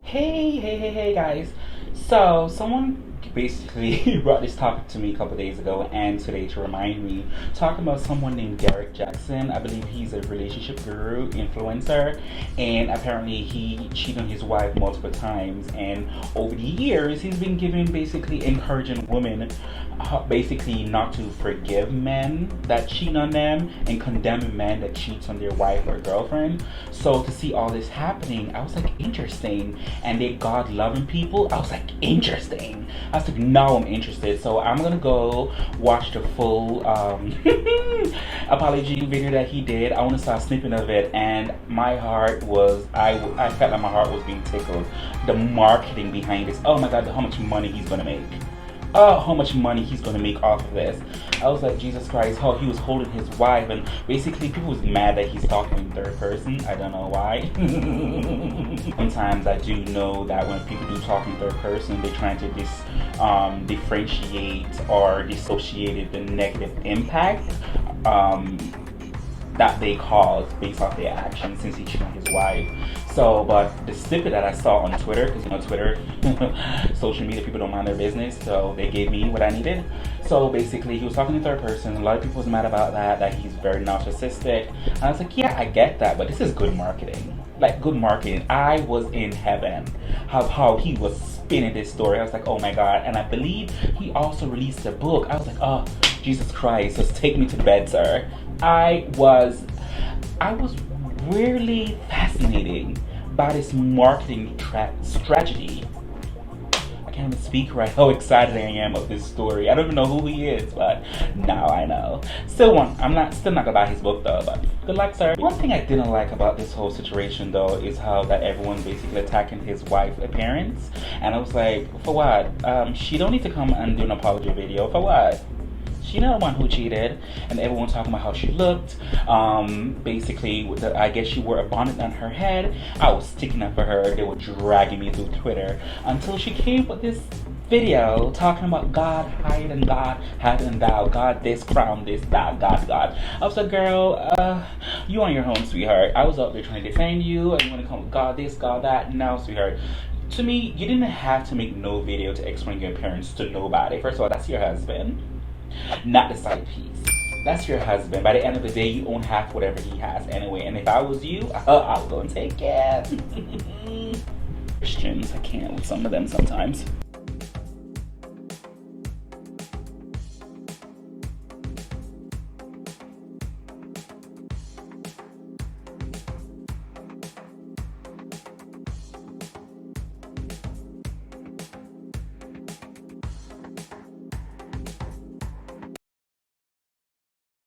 Hey guys. So someone basically brought this topic to me a couple days ago and today to remind me, talking about someone named Derrick Jaxn. I believe he's a relationship guru influencer, and apparently he cheated on his wife multiple times, and over the years he's been giving, basically encouraging women basically not to forgive men that cheat on them and condemning men that cheats on their wife or girlfriend. So to see all this happening, I was like, interesting. And they God loving people, I was like, interesting. I was like, now I'm interested. So I'm gonna go watch the full apology video that he did. I only saw a snippet of it, and my heart was, I felt like my heart was being tickled. The marketing behind this, oh my god, how much money he's gonna make. Oh, how much money he's gonna make off of this. I was like, Jesus Christ, how he was holding his wife, and basically people was mad that he's talking in third person. I don't know why. Sometimes I do know that when people do talk in third person, they're trying to differentiate or dissociate the negative impact that they cause based off their actions since he cheated on his wife. So, but the snippet that I saw on Twitter, because you know Twitter, social media, people don't mind their business, so they gave me what I needed. So basically, he was talking in third person. A lot of people was mad about that he's very narcissistic. And I was like, yeah, I get that, but this is good marketing. Like, good marketing. I was in heaven. How he was spinning this story. I was like, oh my god. And I believe he also released a book. I was like, oh, Jesus Christ, just take me to bed, sir. I was really fascinated by this marketing strategy. I can't even speak right how excited I am of this story. I don't even know who he is, but now I know. Still not gonna buy his book though, but good luck, sir. One thing I didn't like about this whole situation though is how that everyone basically attacking his wife's appearance. And I was like, for what? She don't need to come and do an apology video. For what? She's not the one who cheated, and everyone talking about how she looked. Basically, I guess she wore a bonnet on her head. I was sticking up for her. They were dragging me through Twitter until she came with this video talking about God higher than God, higher than thou, God this, crown this, that, God. I was like, girl, you on your own, sweetheart. I was out there trying to defend you, and you want to come with God this, God that. No, sweetheart. To me, you didn't have to make no video to explain your appearance to nobody. First of all, that's your husband, not the side piece. That's your husband. By the end of the day, you own half whatever he has anyway. And if I was you, I would go and take it. Christians, I can't with some of them sometimes.